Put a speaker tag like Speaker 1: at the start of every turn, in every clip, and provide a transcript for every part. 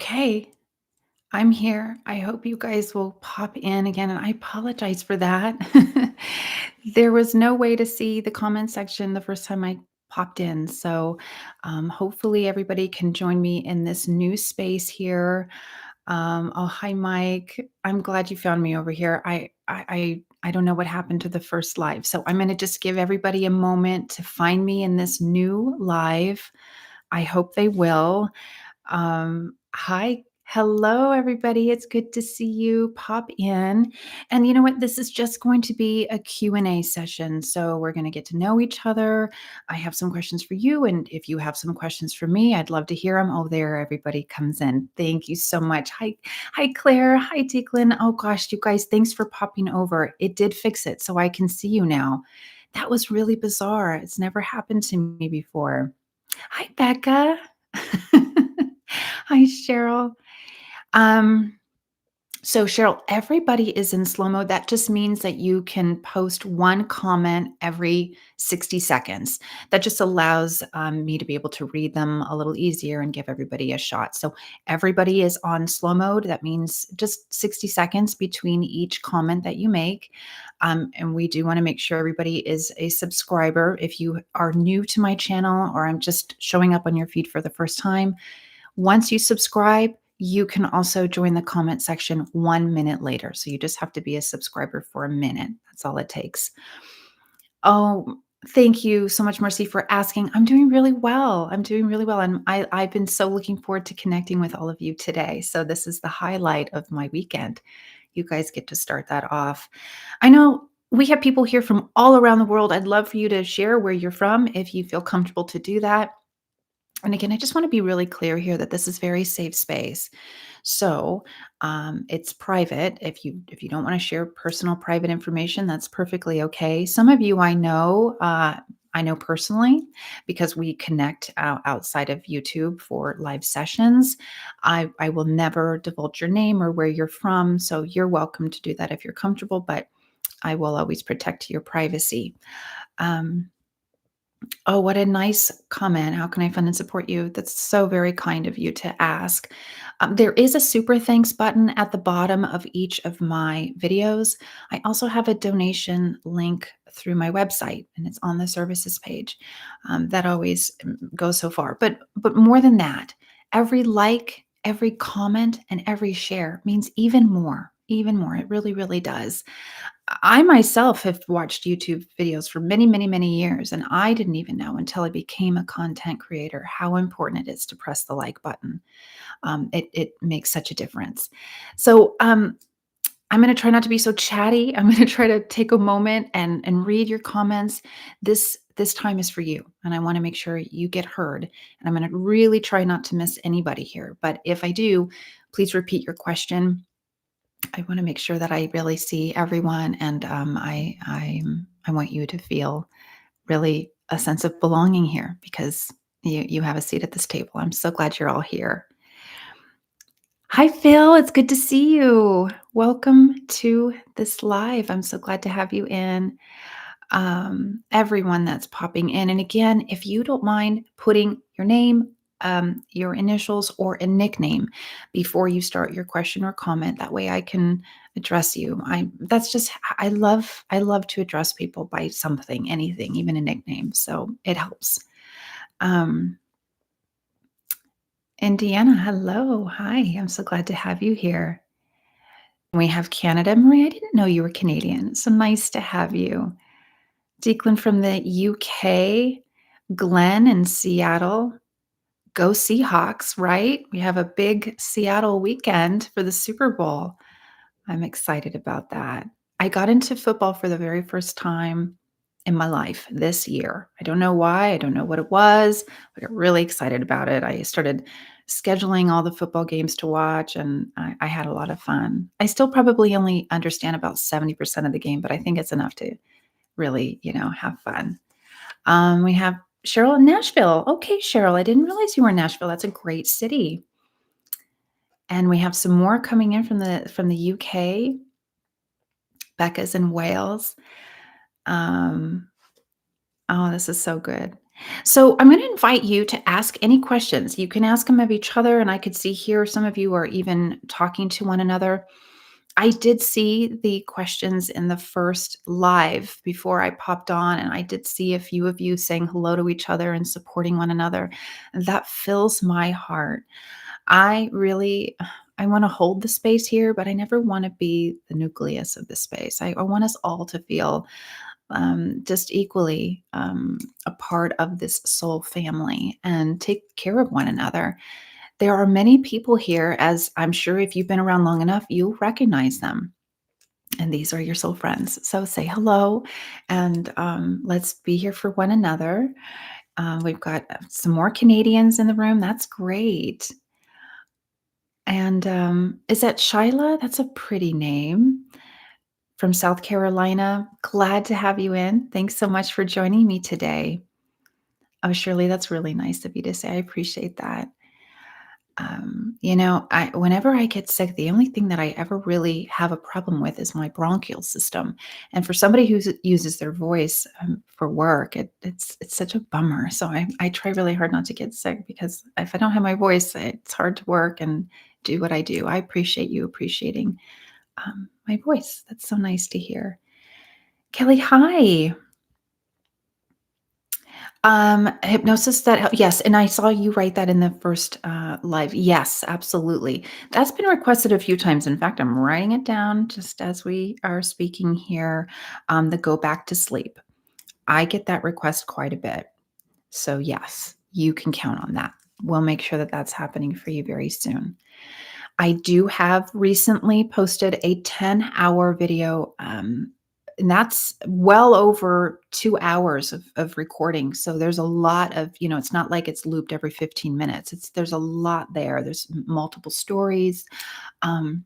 Speaker 1: Okay, I'm here. I hope you guys will pop in again, and I apologize for that. There was no way to see the comment section the first time I popped in, so hopefully everybody can join me in this new space here. Oh, hi, Mike. I'm glad you found me over here. I don't know what happened to the first live, so I'm going to just give everybody a moment to find me in this new live. I hope they will. Hi. Hello, everybody. It's good to see you pop in. And you know what? This is just going to be a Q&A session. So we're going to get to know each other. I have some questions for you. And if you have some questions for me, I'd love to hear them. Oh, there, everybody comes in. Thank you so much. Hi, Claire. Hi, Declan. Oh, gosh, you guys, thanks for popping over. It did fix it so I can see you now. That was really bizarre. It's never happened to me before. Hi, Becca. Hi, Cheryl. Um, so Cheryl, everybody is in slow mode. That just means that you can post one comment every 60 seconds. That just allows me to be able to read them a little easier and give everybody a shot. So everybody is on slow mode. That means just 60 seconds between each comment that you make. And we do want to make sure everybody is a subscriber. If you are new to my channel or I'm just showing up on your feed for the first time, once you subscribe, you can also join the comment section 1 minute later. So you just have to be a subscriber for a minute. That's all it takes. Oh, thank you so much, Marcy, for asking. I'm doing really well. I'm doing really well. And I've been so looking forward to connecting with all of you today. So this is the highlight of my weekend. You guys get to start that off. I know we have people here from all around the world. I'd love for you to share where you're from if you feel comfortable to do that. And again, I just want to be really clear here that this is very safe space. So it's private. If you don't want to share personal private information, that's perfectly okay. Some of you I know personally because we connect outside of YouTube for live sessions. I will never divulge your name or where you're from, so you're welcome to do that if you're comfortable. But I will always protect your privacy. Um, Oh, what a nice comment. How can I fund and support you? That's so very kind of you to ask. There is a super thanks button at the bottom of each of my videos. I also have a donation link through my website, and it's on the services page. That always goes so far. But more than that, every like, every comment, and every share means even more. Even more. It really, really does. I myself have watched YouTube videos for many, many, many years, and I didn't even know until I became a content creator how important it is to press the like button. It makes such a difference. So I'm going to try not to be so chatty. I'm going to try to take a moment and read your comments. This time is for you, and I want to make sure you get heard. And I'm going to really try not to miss anybody here. But if I do, please repeat your question. I want to make sure that I really see everyone, and I want you to feel really a sense of belonging here because you have a seat at this table. I'm so glad you're all here. Hi, Phil. It's good to see you. Welcome to this live. I'm so glad to have you in. Everyone that's popping in. And again, if you don't mind putting your name, your initials, or a nickname before you start your question or comment, that way I can address you. I love to address people by something, anything, even a nickname. So it helps. Um, Indiana, hello. Hi. I'm so glad to have you here. We have Canada. Marie, I didn't know you were Canadian. So nice to have you. Declan from the UK, Glenn in Seattle. Go Seahawks, right? We have a big Seattle weekend for the Super Bowl. I'm excited about that. I got into football for the very first time in my life this year. I don't know why, I don't know what it was. I got really excited about it. I started scheduling all the football games to watch, and I had a lot of fun. I still probably only understand about 70% of the game, but I think it's enough to really, have fun. We have Cheryl in Nashville. Okay, Cheryl, I didn't realize you were in Nashville. That's a great city. And we have some more coming in from the UK. Becca's in Wales. Oh, this is so good. So I'm going to invite you to ask any questions. You can ask them of each other, and I could see here some of you are even talking to one another. I did see the questions in the first live before I popped on, and I did see a few of you saying hello to each other and supporting one another. And that fills my heart. I really I want to hold the space here, but I never want to be the nucleus of the space. I want us all to feel just equally a part of this soul family and take care of one another. There are many people here, as I'm sure if you've been around long enough, you'll recognize them. And these are your soul friends. So say hello and let's be here for one another. We've got some more Canadians in the room. That's great. And is that Shyla? That's a pretty name from South Carolina. Glad to have you in. Thanks so much for joining me today. Oh, Shirley, that's really nice of you to say. I appreciate that. I whenever I get sick, the only thing that I ever really have a problem with is my bronchial system. And for somebody who uses their voice for work, it's such a bummer. So I try really hard not to get sick because if I don't have my voice, it's hard to work and do what I do. I appreciate you appreciating my voice. That's so nice to hear. Kelly, hi. Hypnosis that yes, and I saw you write that in the first, live. Yes, absolutely. That's been requested a few times. In fact, I'm writing it down just as we are speaking here, the go back to sleep. I get that request quite a bit. So, yes, you can count on that. We'll make sure that that's happening for you very soon. I do have recently posted a 10-hour video, and that's well over 2 hours of recording. So there's a lot of, it's not like it's looped every 15 minutes. There's a lot there. There's multiple stories, um,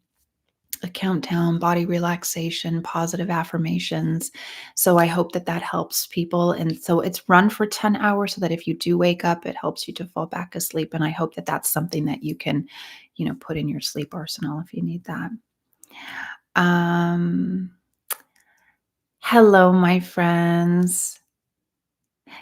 Speaker 1: a countdown, body relaxation, positive affirmations. So I hope that that helps people. And so it's run for 10 hours so that if you do wake up, it helps you to fall back asleep. And I hope that that's something that you can, put in your sleep arsenal if you need that. Um, Hello, my friends.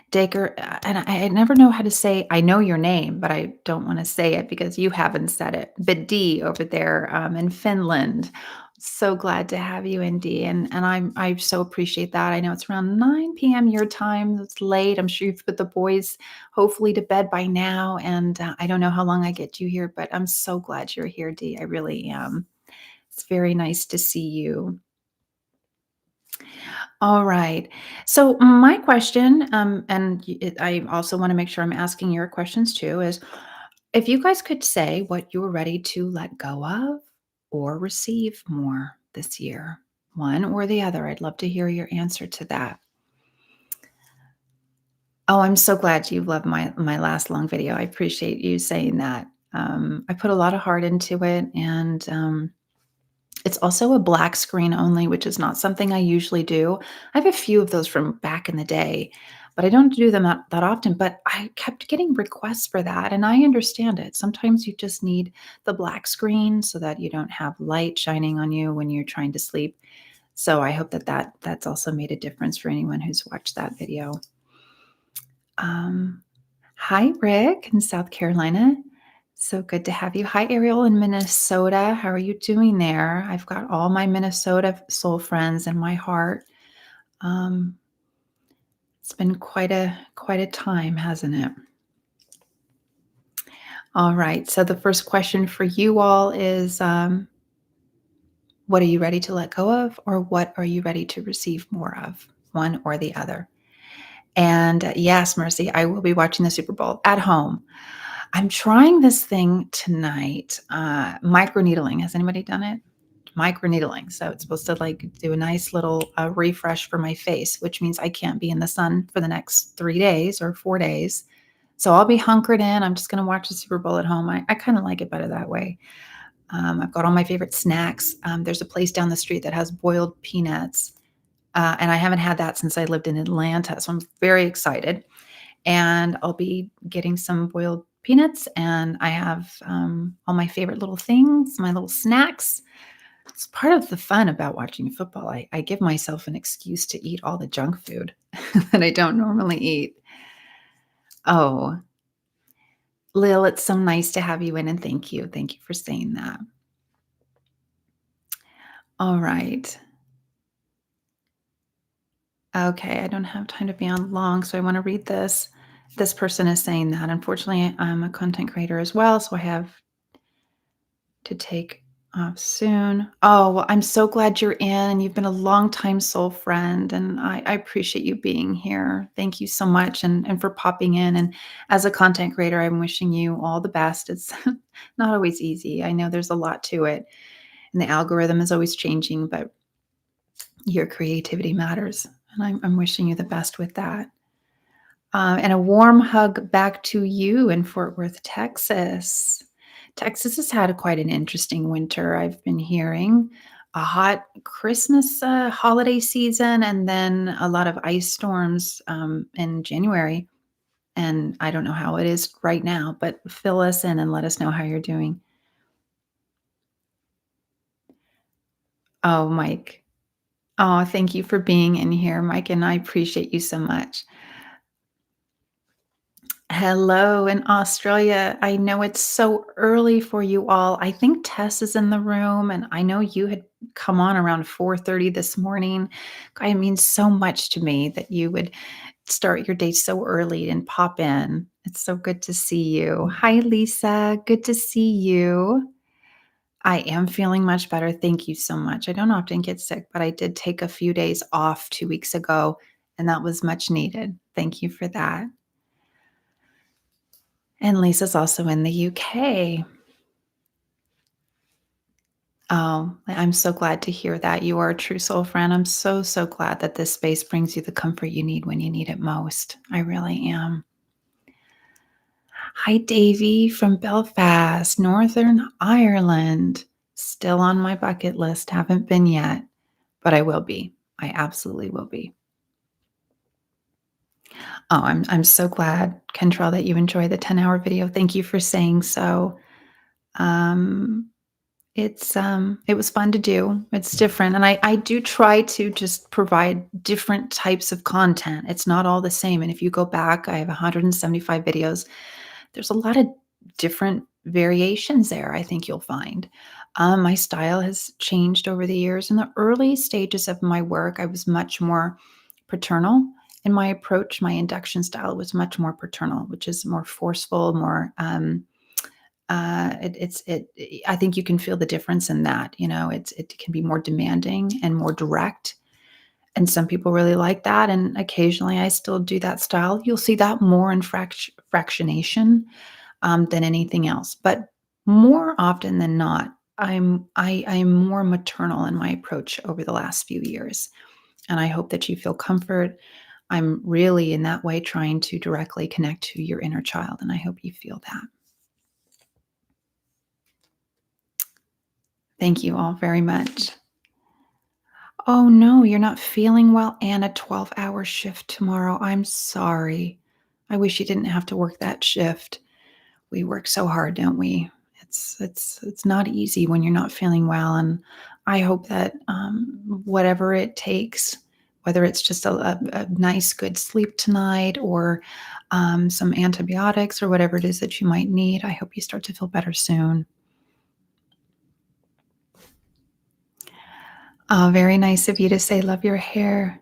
Speaker 1: Dacre, and I never know how to say I know your name, but I don't wanna say it because you haven't said it. But D over there, in Finland. So glad to have you in D, and I so appreciate that. I know it's around 9 p.m. your time. It's late. I'm sure you've put the boys hopefully to bed by now, and, I don't know how long I get you here, but I'm so glad you're here, D. I really am. It's very nice to see you. All right. So my question, I also want to make sure I'm asking your questions too, is if you guys could say what you're ready to let go of or receive more this year, one or the other, I'd love to hear your answer to that. Oh, I'm so glad you love my last long video. I appreciate you saying that. I put a lot of heart into it, and it's also a black screen only, which is not something I usually do. I have a few of those from back in the day, but I don't do them that often. But I kept getting requests for that, and I understand it. Sometimes you just need the black screen so that you don't have light shining on you when you're trying to sleep. So I hope that that's also made a difference for anyone who's watched that video. Um, Hi, Rick in South Carolina. So good to have you. Hi, Ariel in Minnesota. How are you doing there? I've got all my Minnesota soul friends in my heart. Um, it's been quite a time, hasn't it? All right. So the first question for you all is, what are you ready to let go of, or what are you ready to receive more of? One or the other. And yes, Mercy, I will be watching the Super Bowl at home. I'm trying this thing tonight, microneedling. Has anybody done it? Microneedling. So it's supposed to like do a nice little refresh for my face, which means I can't be in the sun for the next 3 days or 4 days. So I'll be hunkered in. I'm just going to watch the Super Bowl at home. I kind of like it better that way. I've got all my favorite snacks. There's a place down the street that has boiled peanuts. And I haven't had that since I lived in Atlanta. So I'm very excited. And I'll be getting some boiled peanuts. And I have all my favorite little things, my little snacks. It's part of the fun about watching football. I give myself an excuse to eat all the junk food that I don't normally eat. Oh, Lil, it's so nice to have you in, and thank you. Thank you for saying that. All right. Okay, I don't have time to be on long, so I want to read this. This person is saying that unfortunately I'm a content creator as well, so I have to take off soon. Oh, well, I'm so glad you're in. You've been a long time soul friend, and I appreciate you being here. Thank you so much and for popping in. And as a content creator, I'm wishing you all the best. It's not always easy. I know there's a lot to it, and the algorithm is always changing, but your creativity matters. And I'm wishing you the best with that. And a warm hug back to you in Fort Worth, Texas. Texas has had quite an interesting winter, I've been hearing. A hot Christmas holiday season, and then a lot of ice storms in January. And I don't know how it is right now, but fill us in and let us know how you're doing. Oh, Mike. Oh, thank you for being in here, Mike, and I appreciate you so much. Hello in Australia. I know it's so early for you all. I think Tess is in the room, and I know you had come on around 4:30 this morning. It means so much to me that you would start your day so early and pop in. It's so good to see you. Hi, Lisa. Good to see you. I am feeling much better. Thank you so much. I don't often get sick, but I did take a few days off 2 weeks ago, and that was much needed. Thank you for that. And Lisa's also in the UK. Oh, I'm so glad to hear that. You are a true soul friend. I'm so, so glad that this space brings you the comfort you need when you need it most. I really am. Hi, Davy from Belfast, Northern Ireland. Still on my bucket list. Haven't been yet, but I will be. I absolutely will be. Oh, I'm so glad, Kentrell, that you enjoy the 10-hour video. Thank you for saying so. Um, it was fun to do. It's different, and I do try to just provide different types of content. It's not all the same, and if you go back, I have 175 videos. There's a lot of different variations there, I think you'll find. My style has changed over the years. In the early stages of my work, I was much more paternal in my approach. My induction style was much more paternal, which is more forceful, more, I think you can feel the difference in that. It can be more demanding and more direct, and some people really like that, and occasionally I still do that style. You'll see that more in fractionation, than anything else, but more often than not, I'm more maternal in my approach over the last few years, and I hope that you feel comfort. I'm really in that way trying to directly connect to your inner child, and I hope you feel that. Thank you all very much. Oh, no, you're not feeling well and a 12-hour shift tomorrow. I'm sorry. I wish you didn't have to work that shift. We work so hard, don't we? It's not easy when you're not feeling well, and I hope that, whatever it takes, whether it's just a nice, good sleep tonight or, some antibiotics or whatever it is that you might need, I hope you start to feel better soon. Very nice of you to say, "Love your hair."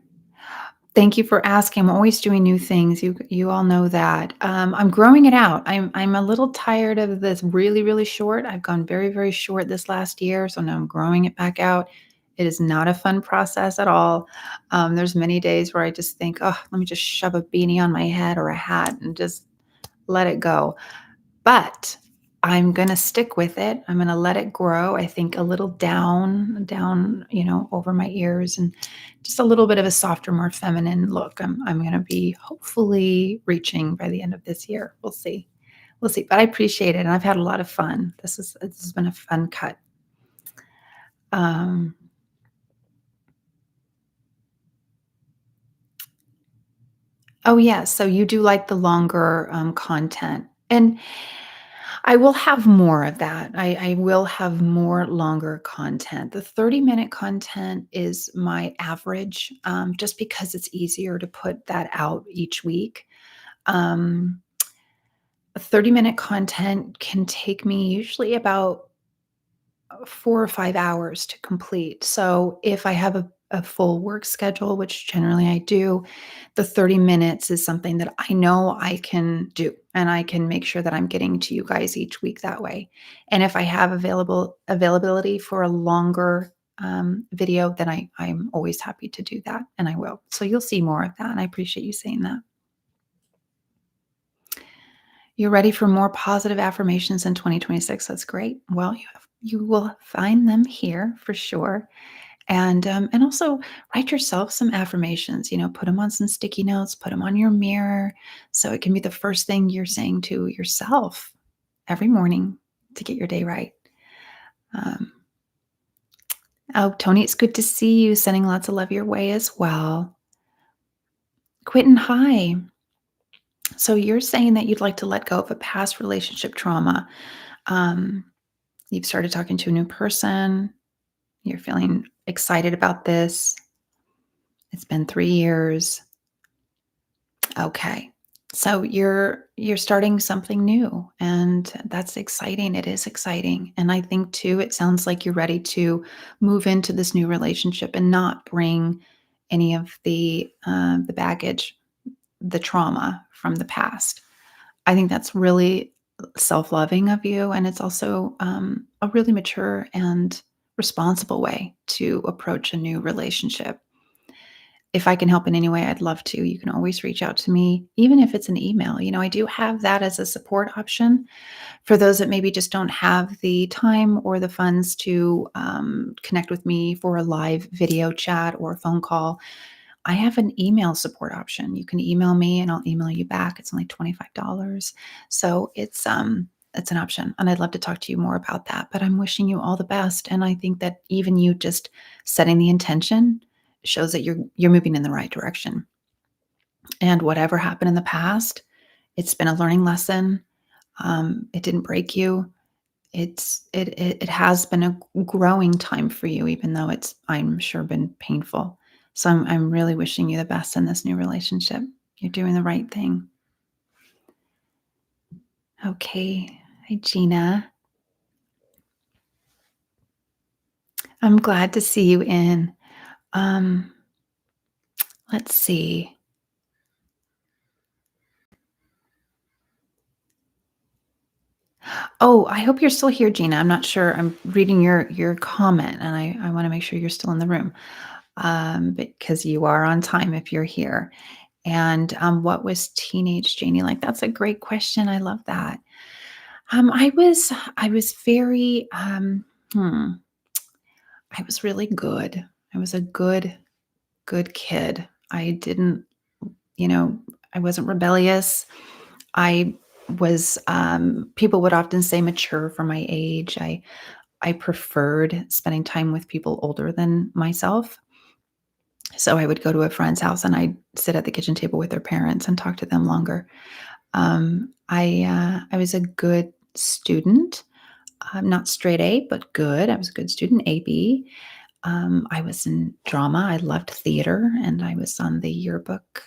Speaker 1: Thank you for asking. I'm always doing new things. You all know that. I'm growing it out. I'm a little tired of this really, really short. I've gone very, very short this last year, so now I'm growing it back out. It is not a fun process at all. There's many days where I just think, "Oh, let me just shove a beanie on my head or a hat and just let it go." But I'm gonna stick with it. I'm gonna let it grow, I think a little down, over my ears, and just a little bit of a softer, more feminine look. I'm gonna be hopefully reaching by the end of this year. We'll see. We'll see. But I appreciate it, and I've had a lot of fun. This has been a fun cut. Um, oh, yeah, so you do like the longer, content, and I will have more of that. I will have more longer content. The 30-minute content is my average, just because it's easier to put that out each week. 30-minute content can take me usually about 4 or 5 hours to complete. So if I have a full work schedule, which generally I do, the 30 minutes is something that I know I can do, and I can make sure that I'm getting to you guys each week that way. And if I have availability for a longer video, then I'm always happy to do that, and I will. So you'll see more of that, and I appreciate you saying that. You're ready for more positive affirmations in 2026. That's great. Well, you will find them here for sure. And also write yourself some affirmations, put them on some sticky notes, put them on your mirror, so it can be the first thing you're saying to yourself every morning to get your day right. Um, oh, Tony, it's good to see you. Sending lots of love your way as well. Quentin, hi. So you're saying that you'd like to let go of a past relationship trauma. Um, you've started talking to a new person. You're feeling excited about this. It's been 3 years. Okay. So you're starting something new, and that's exciting. It is exciting. And I think too it sounds like you're ready to move into this new relationship and not bring any of the baggage, the trauma from the past. I think that's really self-loving of you, and it's also a really mature and responsible way to approach a new relationship. If I can help in any way, I'd love to. You can always reach out to me, even if it's an email. I do have that as a support option for those that maybe just don't have the time or the funds to connect with me for a live video chat or a phone call. I have an email support option. You can email me and I'll email you back. It's only $25. So it's an option. And I'd love to talk to you more about that. But I'm wishing you all the best. And I think that even you just setting the intention shows that you're moving in the right direction. And whatever happened in the past, it's been a learning lesson. It didn't break you. It has been a growing time for you, even though it's, I'm sure, been painful. So I'm really wishing you the best in this new relationship. You're doing the right thing. Okay. Hi, Gina. I'm glad to see you in. Um, let's see. Oh, I hope you're still here, Gina. I'm not sure. I'm reading your comment, and I want to make sure you're still in the room, because you are on time if you're here. And what was teenage Jayni like? That's a great question. I love that. I was very I was really good. I was a good kid. I didn't, you know, I wasn't rebellious. I was people would often say mature for my age. I preferred spending time with people older than myself. So I would go to a friend's house and I'd sit at the kitchen table with their parents and talk to them longer. I was a good student. Not straight A, but good. I was a good student, AB. I was in drama. I loved theater, and I was on the yearbook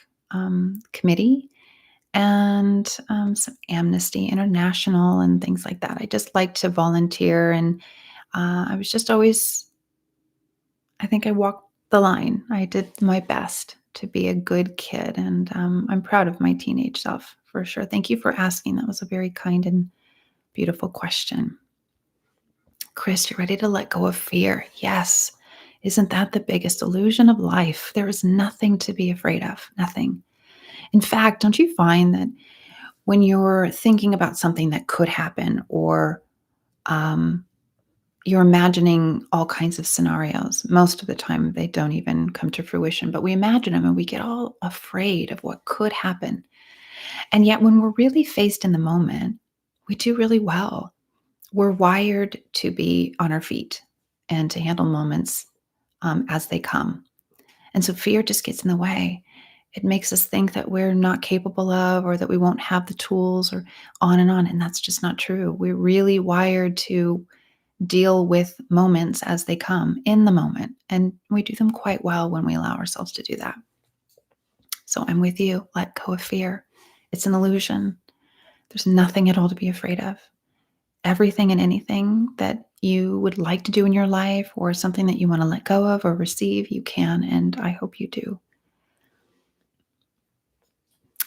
Speaker 1: committee and some Amnesty International and things like that. I just liked to volunteer, and I was just always, I think I walked the line. I did my best to be a good kid, and I'm proud of my teenage self for sure. Thank you for asking. That was a very kind and beautiful question. Chris, you're ready to let go of fear. Yes. Isn't that the biggest illusion of life? There is nothing to be afraid of. Nothing. In fact, don't you find that when you're thinking about something that could happen, or um, you're imagining all kinds of scenarios, most of the time they don't even come to fruition, but we imagine them and we get all afraid of what could happen. And yet, when we're really faced in the moment, we do really well. We're wired to be on our feet and to handle moments as they come. And so fear just gets in the way. It makes us think that we're not capable of, or that we won't have the tools, or on and on. And that's just not true. We're really wired to deal with moments as they come in the moment. And we do them quite well when we allow ourselves to do that. So I'm with you. Let go of fear. It's an illusion. There's nothing at all to be afraid of. Everything and anything that you would like to do in your life or something that you want to let go of or receive, you can. And I hope you do.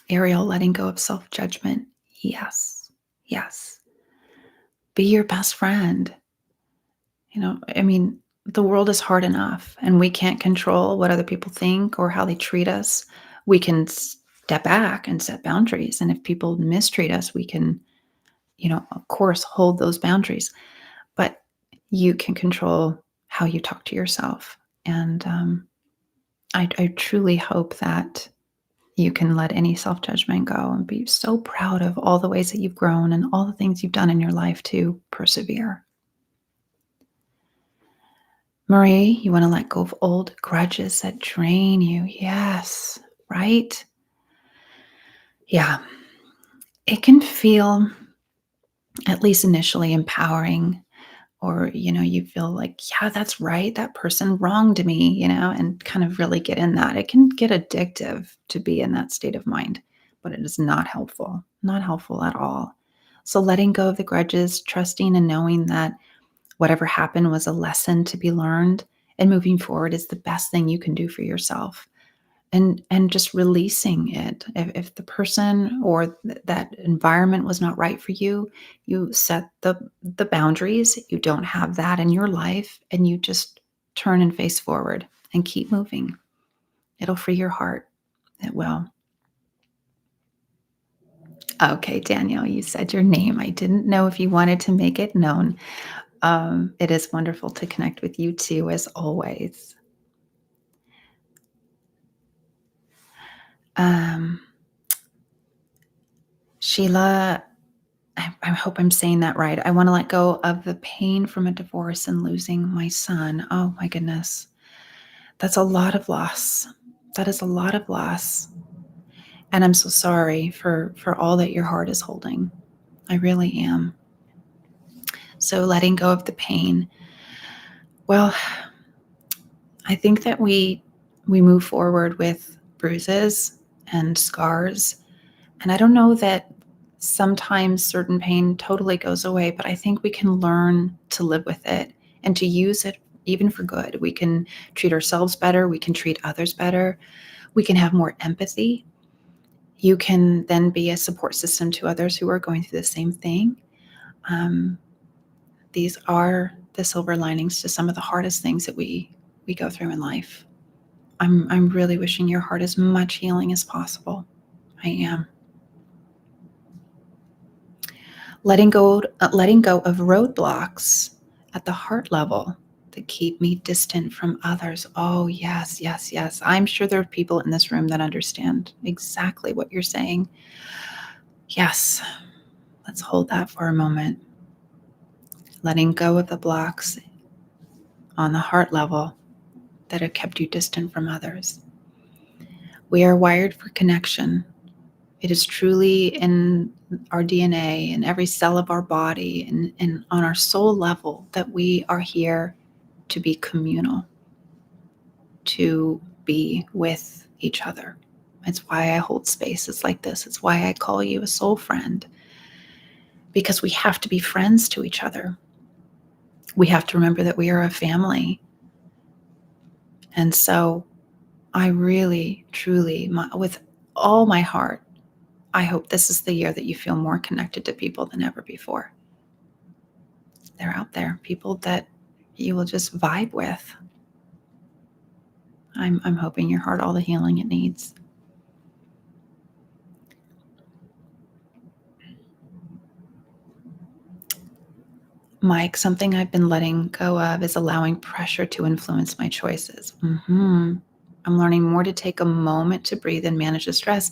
Speaker 1: Ariel, letting go of self judgment. Yes. Yes. Be your best friend. I mean, the world is hard enough and we can't control what other people think or how they treat us. We can step back and set boundaries. And if people mistreat us, we can, of course, hold those boundaries. But you can control how you talk to yourself. And I truly hope that you can let any self judgment go and be so proud of all the ways that you've grown and all the things you've done in your life to persevere. Marie, you want to let go of old grudges that drain you. Yes, right? Yeah. It can feel, at least initially, empowering, or, you feel like, yeah, that's right. That person wronged me, and kind of really get in that. It can get addictive to be in that state of mind, but it is not helpful at all. So letting go of the grudges, trusting and knowing that whatever happened was a lesson to be learned, and moving forward is the best thing you can do for yourself. And just releasing it. If the person or that environment was not right for you, you set the boundaries. You don't have that in your life, and you just turn and face forward and keep moving. It'll free your heart. It will. Okay, Daniel, you said your name. I didn't know if you wanted to make it known. It is wonderful to connect with you too, as always. Um, Sheila, I hope I'm saying that right. I want to let go of the pain from a divorce and losing my son. Oh my goodness. That's a lot of loss. That is a lot of loss. And I'm so sorry for all that your heart is holding. I really am. So letting go of the pain. Well, I think that we move forward with bruises and scars. And I don't know that sometimes certain pain totally goes away, but I think we can learn to live with it and to use it even for good. We can treat ourselves better. We can treat others better. We can have more empathy. You can then be a support system to others who are going through the same thing. Um, these are the silver linings to some of the hardest things that we go through in life. I'm really wishing your heart as much healing as possible. I am. Letting go of roadblocks at the heart level that keep me distant from others. Oh, yes, yes, yes. I'm sure there are people in this room that understand exactly what you're saying. Yes, let's hold that for a moment. Letting go of the blocks on the heart level that have kept you distant from others. We are wired for connection. It is truly in our DNA, in every cell of our body, and on our soul level that we are here to be communal, to be with each other. It's why I hold spaces like this. It's why I call you a soul friend, because we have to be friends to each other. We have to remember that we are a family. And so I really, truly, with all my heart, I hope this is the year that you feel more connected to people than ever before. They're out there, people that you will just vibe with. I'm hoping your heart all the healing it needs. Mike, something I've been letting go of is allowing pressure to influence my choices. I'm learning more to take a moment to breathe and manage the stress.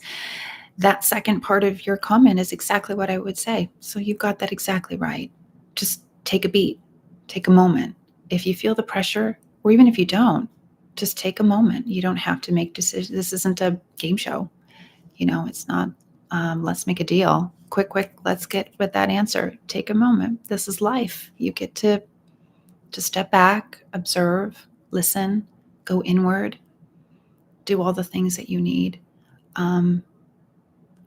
Speaker 1: That second part of your comment is exactly what I would say. So you've got that exactly right. Just take a beat, take a moment. If you feel the pressure, or even if you don't, just take a moment. You don't have to make decisions. This isn't a game show. It's not, let's make a deal. Quick, quick, let's get with that answer. Take a moment. This is life. You get to step back, observe, listen, go inward, do all the things that you need um,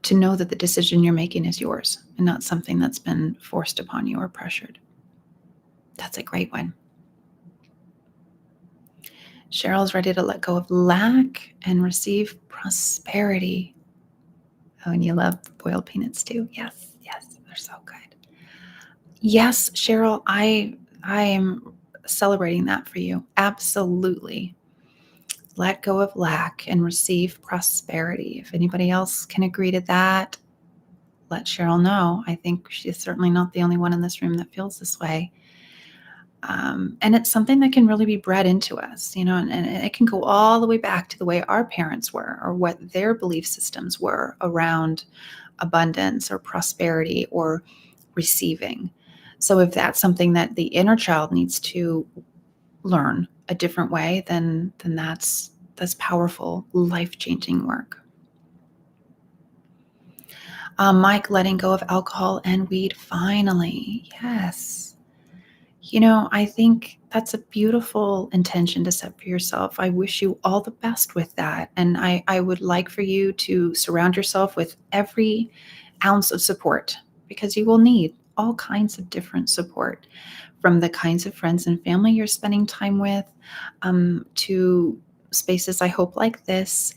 Speaker 1: to know that the decision you're making is yours and not something that's been forced upon you or pressured. That's a great one. Cheryl's ready to let go of lack and receive prosperity. Oh, and you love boiled peanuts too. Yes, yes, they're so good. Yes, Cheryl, I am celebrating that for you. Absolutely. Let go of lack and receive prosperity. If anybody else can agree to that, let Cheryl know. I think she's certainly not the only one in this room that feels this way. And it's something that can really be bred into us, and it can go all the way back to the way our parents were or what their belief systems were around abundance or prosperity or receiving. So if that's something that the inner child needs to learn a different way, then that's powerful, life-changing work. Mike, letting go of alcohol and weed finally. Yes. I think that's a beautiful intention to set for yourself. I wish you all the best with that. And I would like for you to surround yourself with every ounce of support because you will need all kinds of different support from the kinds of friends and family you're spending time with to spaces I hope like this,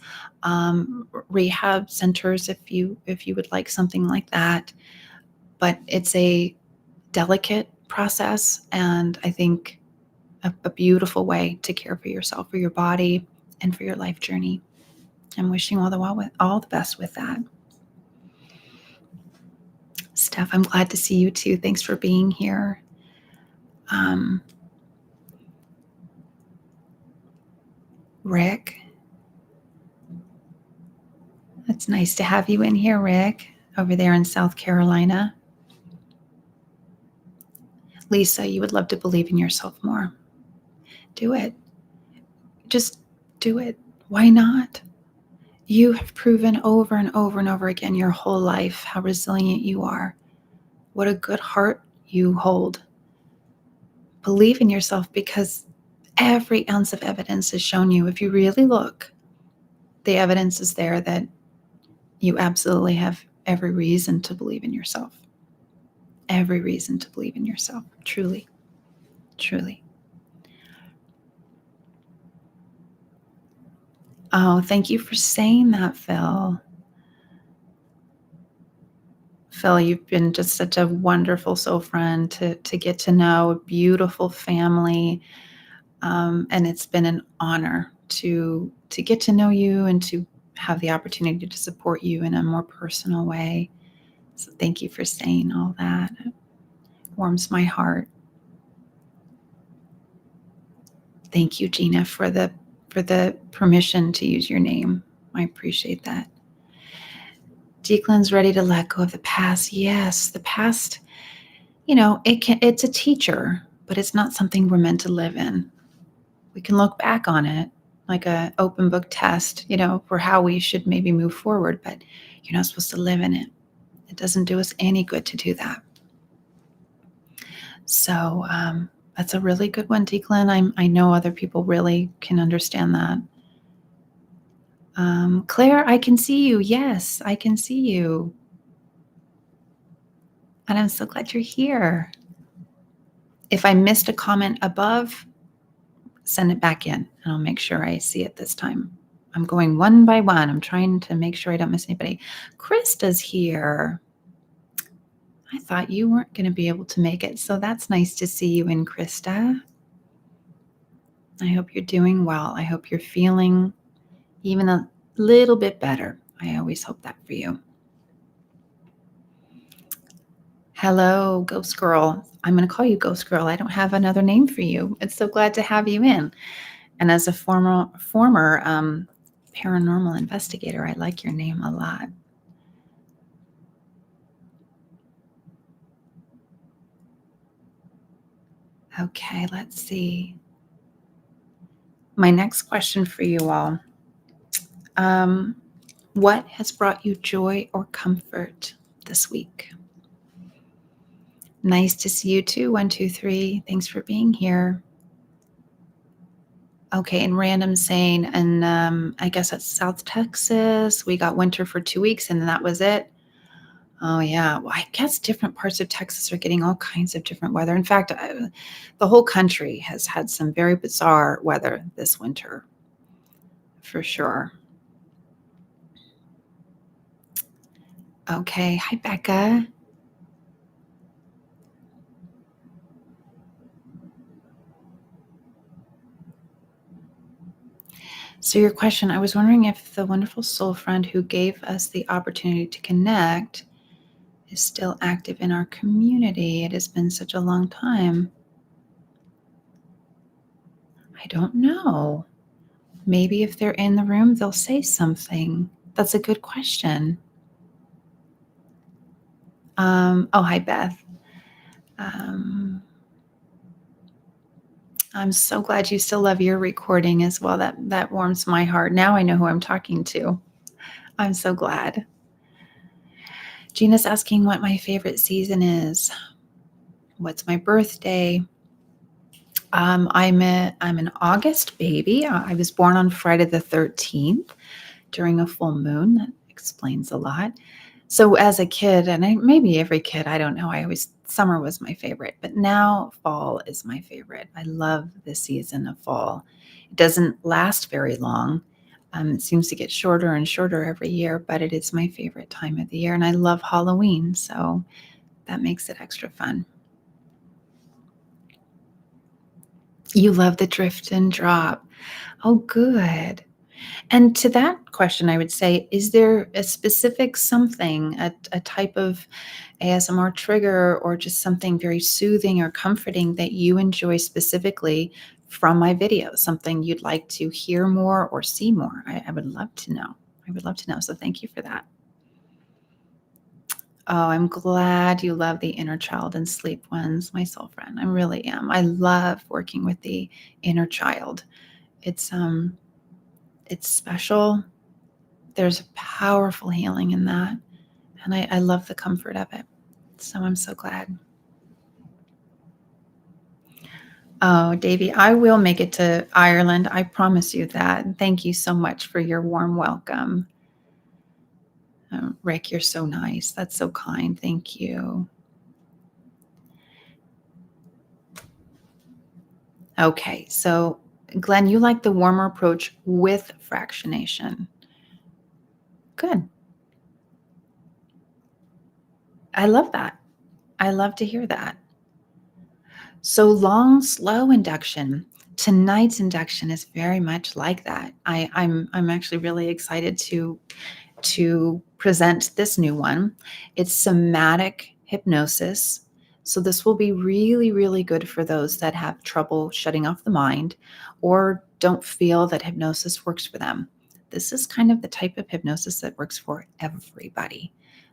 Speaker 1: rehab centers if you would like something like that. But it's a delicate process, and I think a beautiful way to care for yourself, for your body, and for your life journey. I'm wishing you all the best with that. Steph, I'm glad to see you too. Thanks for being here. Um, Rick, it's nice to have you in here, Rick, over there in South Carolina. Lisa, you would love to believe in yourself more. Do it. Just do it. Why not? You have proven over and over and over again your whole life how resilient you are. What a good heart you hold. Believe in yourself because every ounce of evidence has shown you, if you really look, the evidence is there that you absolutely have every reason to believe in yourself. Every reason to believe in yourself. Truly, truly. Oh, thank you for saying that, Phil. Phil, you've been just such a wonderful soul friend to get to know, a beautiful family. And it's been an honor to get to know you and to have the opportunity to support you in a more personal way. So thank you for saying all that. It warms my heart. Thank you, Gina, for the permission to use your name. I appreciate that. Declan's ready to let go of the past. Yes, the past, it's a teacher, but it's not something we're meant to live in. We can look back on it like a open book test, for how we should maybe move forward, but you're not supposed to live in it. It doesn't do us any good to do that. So that's a really good one, Declan. I know other people really can understand that. Claire, I can see you. Yes, I can see you. And I'm so glad you're here. If I missed a comment above, send it back in and I'll make sure I see it this time. I'm going one by one. I'm trying to make sure I don't miss anybody. Krista's here. I thought you weren't going to be able to make it, so that's nice to see you in, Krista. I hope you're doing well. I hope you're feeling even a little bit better. I always hope that for you. Hello, Ghost Girl. I'm going to call you Ghost Girl. I don't have another name for you. It's so glad to have you in. And as a former paranormal investigator, I like your name a lot. Okay, let's see. My next question for you all. What has brought you joy or comfort this week? Nice to see you too. 1, 2, 3. Thanks for being here. Okay, and random saying, and I guess that's South Texas. We got winter for 2 weeks, and that was it. Oh yeah, well, I guess different parts of Texas are getting all kinds of different weather. In fact, the whole country has had some very bizarre weather this winter, for sure. Okay, hi Becca. So your question, I was wondering if the wonderful soul friend who gave us the opportunity to connect is still active in our community. It has been such a long time. I don't know. Maybe if they're in the room, they'll say something. That's a good question. Oh, hi, Beth. Um, I'm so glad you still love your recording as well. That warms my heart. Now I know who I'm talking to. I'm so glad. Gina's asking what my favorite season is. What's my birthday? I'm an August baby. I was born on Friday the 13th during a full moon. That explains a lot. So as a kid, and maybe every kid, I don't know. I always summer was my favorite, but now fall is my favorite. I love the season of fall. It doesn't last very long. It seems to get shorter and shorter every year, but it is my favorite time of the year, and I love Halloween, so that makes it extra fun. You love the drift and drop. Oh, good. And to that question, I would say, is there a specific something, a type of ASMR trigger, or just something very soothing or comforting that you enjoy specifically from my videos? Something you'd like to hear more or see more? I would love to know. I would love to know. So thank you for that. Oh, I'm glad you love the inner child and sleep ones, my soul friend. I really am. I love working with the inner child. It's it's special. There's a powerful healing in that. And I love the comfort of it. So I'm so glad. Oh, Davy, I will make it to Ireland. I promise you that. Thank you so much for your warm welcome. Rick, you're so nice. That's so kind. Thank you. Okay, so Glenn, you like the warmer approach with fractionation. Good. I love that. I love to hear that. So long, slow induction. Tonight's induction is very much like that. I'm actually really excited to present this new one. It's somatic hypnosis. So this will be really, really good for those that have trouble shutting off the mind or don't feel that hypnosis works for them. This is kind of the type of hypnosis that works for everybody.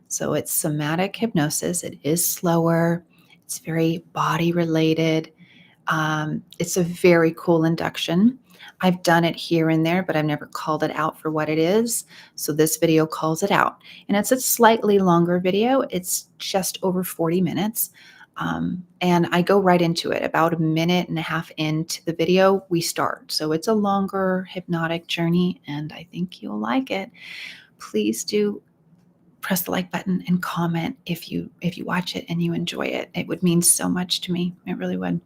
Speaker 1: So it's somatic hypnosis. It is slower. It's very body related. It's a very cool induction. I've done it here and there, but I've never called it out for what it is. So this video calls it out. And it's a slightly longer video. It's just over 40 minutes. And I go right into it. About a minute and a half into the video, we start. So it's a longer hypnotic journey, and I think you'll like it. Please do press the like button and comment if you watch it and you enjoy it. It would mean so much to me. It really would.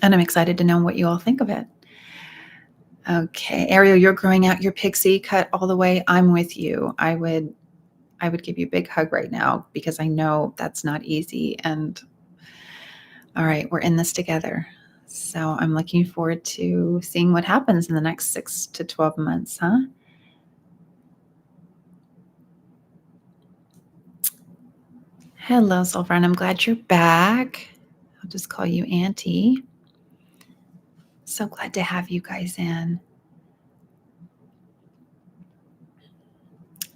Speaker 1: And I'm excited to know what you all think of it. Okay, Ariel, you're growing out your pixie cut all the way. I'm with you. I would give you a big hug right now because I know that's not easy. And all right, we're in this together. So I'm looking forward to seeing what happens in the next 6 to 12 months, huh? Hello, soul friend. I'm glad you're back. I'll just call you Auntie. So glad to have you guys in.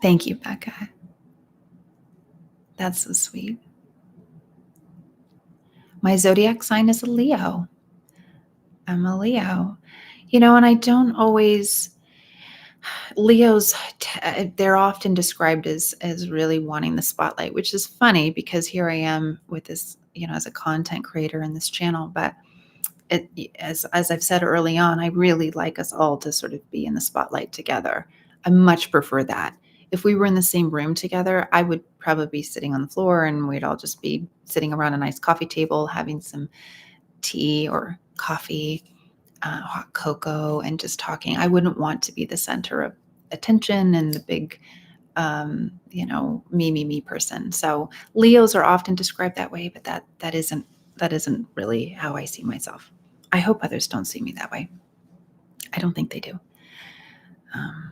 Speaker 1: Thank you, Becca. That's so sweet. My zodiac sign is a Leo. I'm a Leo. And I don't always Leos they're often described as really wanting the spotlight, which is funny because here I am with this, as a content creator in this channel, but as I've said early on, I really like us all to sort of be in the spotlight together. I much prefer that. If we were in the same room together, I would probably be sitting on the floor and we'd all just be sitting around a nice coffee table having some tea or coffee, hot cocoa, and just talking. I wouldn't want to be the center of attention and the big, me person. So Leos are often described that way, but that isn't really how I see myself. I hope others don't see me that way. I don't think they do. Um,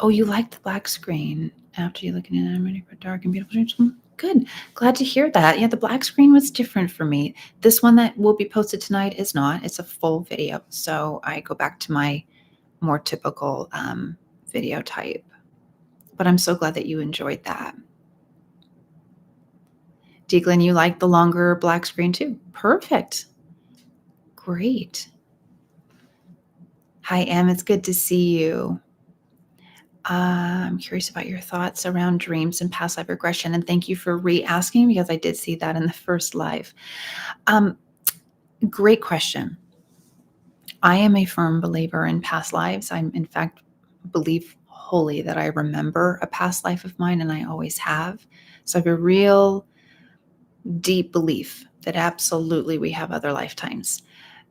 Speaker 1: oh, you like the black screen after you look at it. I'm ready for dark and beautiful dreams. Good. Glad to hear that. Yeah, the black screen was different for me. This one that will be posted tonight is not. It's a full video. So I go back to my more typical video type. But I'm so glad that you enjoyed that. Declan, you like the longer black screen too? Perfect. Great. Hi, Em. It's good to see you. I'm curious about your thoughts around dreams and past life regression. And thank you for re asking because I did see that in the first live. Um, Great question. I am a firm believer in past lives. I'm, in fact, believe wholly that I remember a past life of mine, and I always have. So I have a real deep belief that absolutely we have other lifetimes.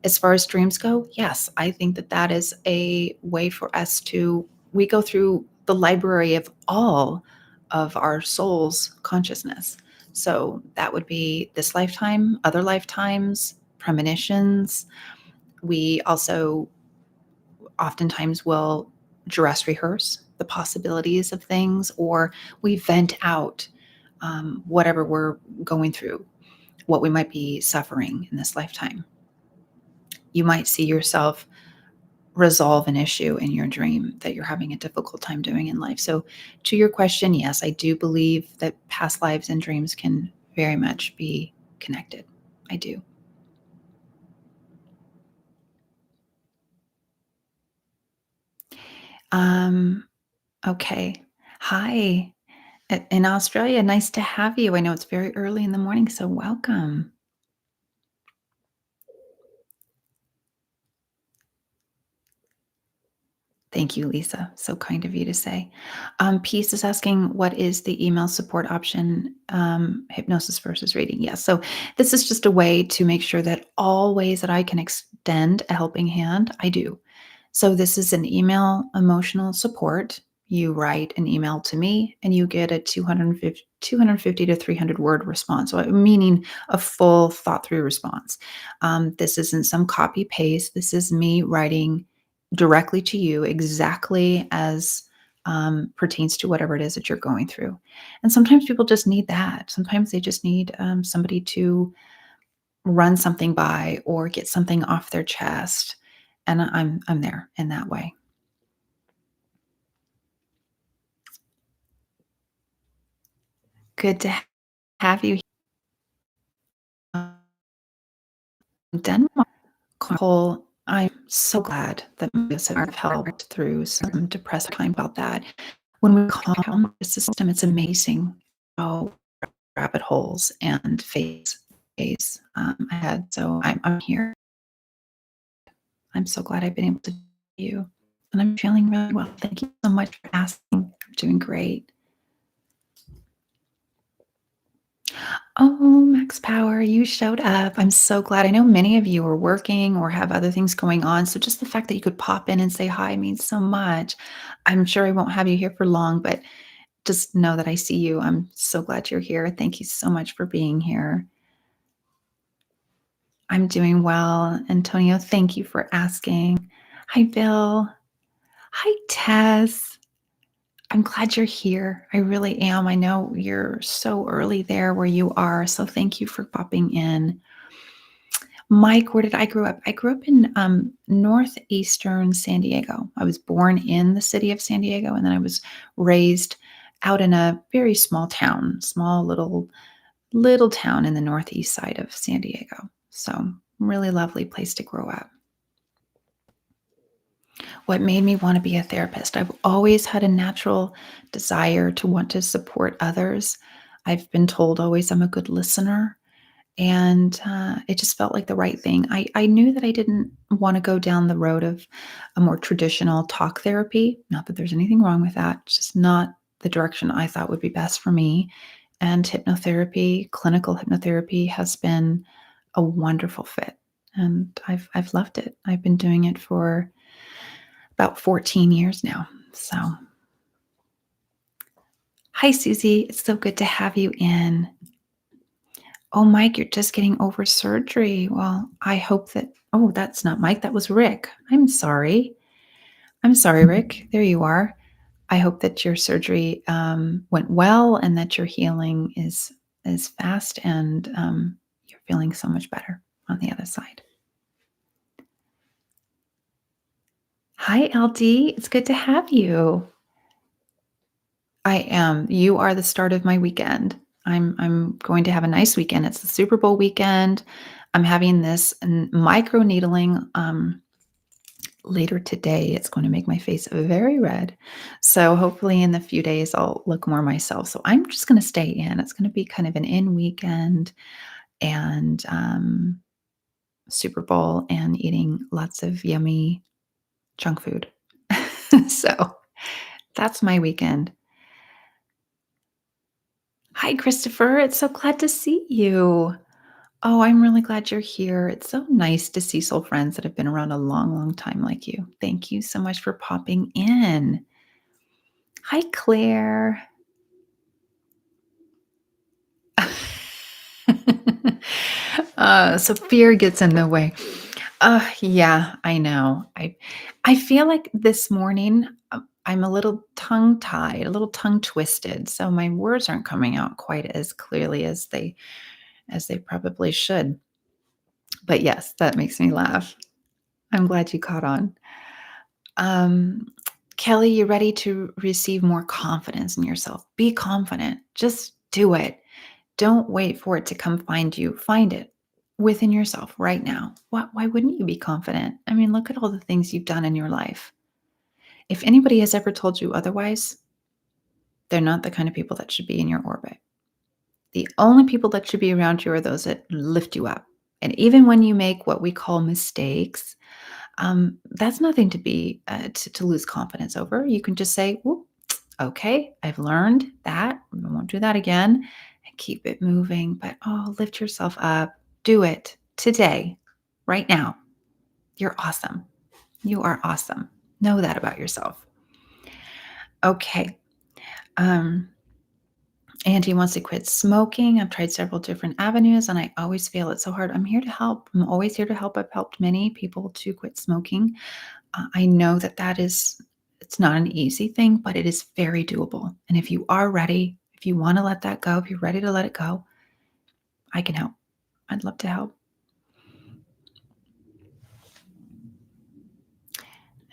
Speaker 1: As far as dreams go, yes, I think that that is a way for us to, we go through the library of all of our soul's consciousness. So that would be this lifetime, other lifetimes, premonitions. We also oftentimes will dress rehearse the possibilities of things, or we vent out whatever we're going through, what we might be suffering in this lifetime. You might see yourself resolve an issue in your dream that you're having a difficult time doing in life. So, to your question, yes, I do believe that past lives and dreams can very much be connected. I do. Um, okay. Hi. In Australia, nice to have you. I know it's very early in the morning, so welcome. Thank you, Lisa. So kind of you to say. Peace is asking, what is the email support option? Hypnosis versus reading. Yes. So this is just a way to make sure that all ways that I can extend a helping hand, I do. So this is an email emotional support. You write an email to me and you get a 250 to 300 word response, so meaning a full thought through response. This isn't some copy paste. This is me writing directly to you exactly as pertains to whatever it is that you're going through. And sometimes people just need that. Sometimes they just need somebody to run something by or get something off their chest. And I'm there in that way. Good to have you Denmark. Cole, I'm so glad that this have helped through some depressed time about that. When we calm the system, it's amazing how rabbit holes and phase I had. So I'm here. I'm so glad I've been able to do you. And I'm feeling really well. Thank you so much for asking. I'm doing great. Oh, Max Power, you showed up. I'm so glad. I know many of you are working or have other things going on. So just the fact that you could pop in and say hi means so much. I'm sure I won't have you here for long, but just know that I see you. I'm so glad you're here. Thank you so much for being here. I'm doing well. Antonio, thank you for asking. Hi, Bill. Hi, Tess. I'm glad you're here. I really am. I know you're so early there where you are. So thank you for popping in. Mike, where did I grow up? I grew up in northeastern San Diego. I was born in the city of San Diego, and then I was raised out in a very small town, small little town in the northeast side of San Diego. So really lovely place to grow up. What made me want to be a therapist? I've always had a natural desire to want to support others. I've been told always I'm a good listener. And it just felt like the right thing. I knew that I didn't want to go down the road of a more traditional talk therapy. Not that there's anything wrong with that. It's just not the direction I thought would be best for me. And hypnotherapy, clinical hypnotherapy, has been a wonderful fit. And I've loved it. I've been doing it for about 14 years now. So, hi, Susie. It's so good to have you in. Oh, Mike, you're just getting over surgery. Well, I hope that. Oh, that's not Mike. That was Rick. I'm sorry. I'm sorry, Rick. There you are. I hope that your surgery went well and that your healing is fast and you're feeling so much better on the other side. Hi, LD. It's good to have you. I am. You are the start of my weekend. I'm going to have a nice weekend. It's the Super Bowl weekend. I'm having this micro needling later today. It's going to make my face very red. So hopefully in the few days I'll look more myself. So I'm just going to stay in. It's going to be kind of an in weekend and Super Bowl and eating lots of yummy junk food. So that's my weekend. Hi, Christopher. It's so glad to see you. Oh, I'm really glad you're here. It's so nice to see soul friends that have been around a long, long time like you. Thank you so much for popping in. Hi, Claire. So fear gets in the way. Yeah, I know. I feel like this morning I'm a little tongue tied, a little tongue twisted, so my words aren't coming out quite as clearly as they probably should. But yes, that makes me laugh. I'm glad you caught on. Um, Kelly, you ready to receive more confidence in yourself? Be confident. Just do it. Don't wait for it to come find you. Find it within yourself right now. Why wouldn't you be confident? I mean, look at all the things you've done in your life. If anybody has ever told you otherwise, they're not the kind of people that should be in your orbit. The only people that should be around you are those that lift you up. And even when you make what we call mistakes, that's nothing to be to lose confidence over. You can just say, "Ooh, okay, I've learned that. I won't do that again," and keep it moving. But lift yourself up. Do it today, right now. You're awesome. You are awesome. Know that about yourself. Okay. Um, Andy wants to quit smoking. I've tried several different avenues and I always feel it's so hard. I'm here to help. I'm always here to help. I've helped many people to quit smoking. I know that it's not an easy thing, but it is very doable. And if you are ready, if you want to let that go, if you're ready to let it go, I can help. I'd love to help.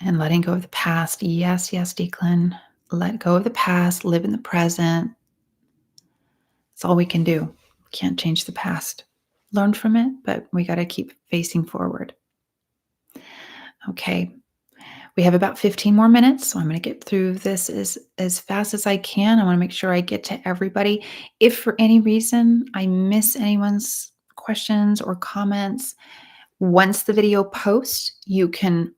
Speaker 1: And letting go of the past. Yes, yes, Declan. Let go of the past, live in the present. It's all we can do. We can't change the past. Learn from it, but we got to keep facing forward. Okay. We have about 15 more minutes, so I'm going to get through this as fast as I can. I want to make sure I get to everybody. If for any reason I miss anyone's questions or comments, once the video posts, you can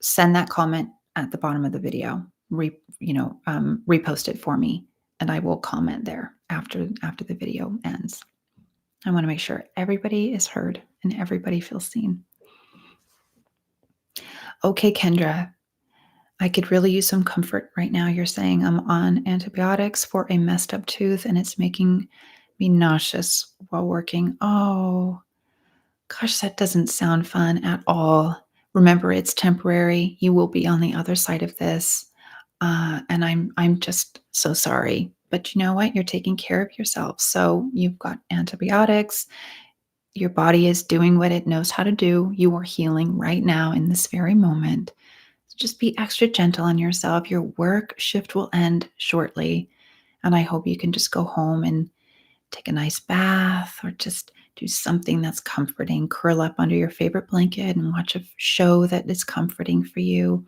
Speaker 1: send that comment at the bottom of the video. Repost it for me, and I will comment there after the video ends. I want to make sure everybody is heard and everybody feels seen. Okay, Kendra. I could really use some comfort right now. You're saying I'm on antibiotics for a messed up tooth and it's making me nauseous while working. Oh, gosh, that doesn't sound fun at all. Remember, it's temporary. You will be on the other side of this. And I'm just so sorry. But you know what? You're taking care of yourself. So you've got antibiotics. Your body is doing what it knows how to do. You are healing right now in this very moment. Just be extra gentle on yourself. Your work shift will end shortly. And I hope you can just go home and take a nice bath or just do something that's comforting. Curl up under your favorite blanket and watch a show that is comforting for you.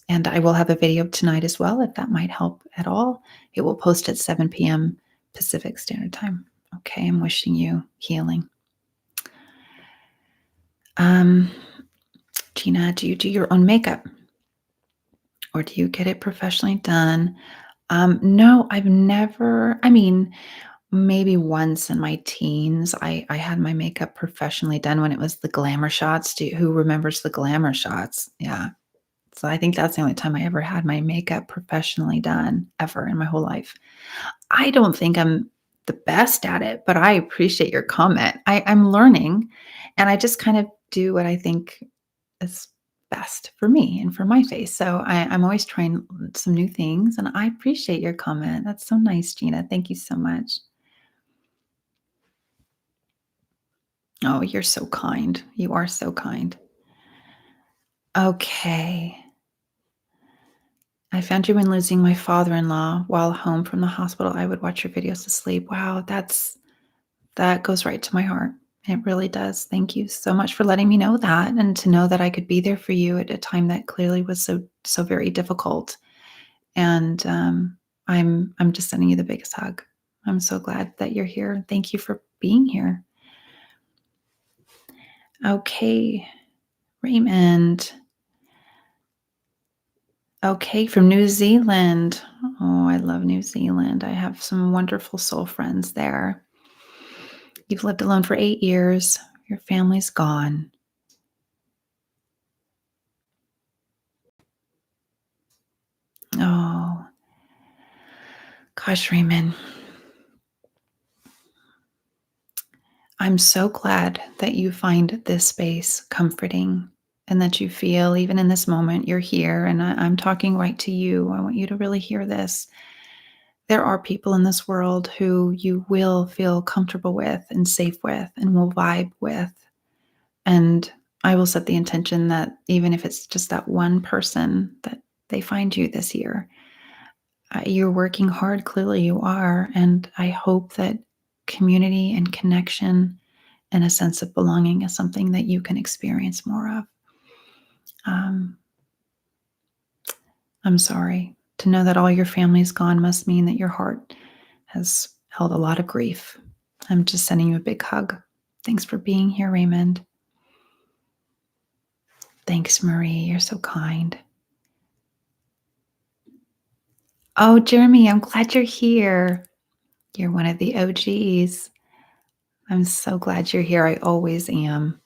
Speaker 1: And I will have a video tonight as well, if that might help at all. It will post at 7 p.m. Pacific Standard Time Okay, I'm wishing you healing. Um, Gina, do you do your own makeup or do you get it professionally done? No, I've never, I mean, maybe once in my teens, I had my makeup professionally done when it was the glamour shots. Who remembers the glamour shots? Yeah. So I think that's the only time I ever had my makeup professionally done ever in my whole life. I don't think I'm the best at it, but I appreciate your comment. I'm learning and I just kind of do what I think is best for me and for my face. So I'm always trying some new things and I appreciate your comment. That's so nice, Gina. Thank you so much. Oh, you're so kind. You are so kind. Okay. I found you when losing my father-in-law while home from the hospital. I would watch your videos to sleep. Wow, that goes right to my heart. It really does. Thank you so much for letting me know that and to know that I could be there for you at a time that clearly was so very difficult. And I'm just sending you the biggest hug. I'm so glad that you're here. Thank you for being here. Okay, Raymond. Okay, from New Zealand. Oh, I love New Zealand. I have some wonderful soul friends there. You've lived alone for 8 years. Your family's gone. Oh, gosh, Raymond. I'm so glad that you find this space comforting and that you feel, even in this moment, you're here. And I'm talking right to you. I want you to really hear this. There are people in this world who you will feel comfortable with and safe with and will vibe with. And I will set the intention that even if it's just that one person that they find you this year, you're working hard. Clearly, you are. And I hope that community and connection and a sense of belonging is something that you can experience more of. Um, I'm sorry. To know that all your family's gone must mean that your heart has held a lot of grief. I'm just sending you a big hug. Thanks for being here, Raymond. Thanks, Marie. You're so kind. Oh, Jeremy, I'm glad you're here. You're one of the OGs. I'm so glad you're here. I always am.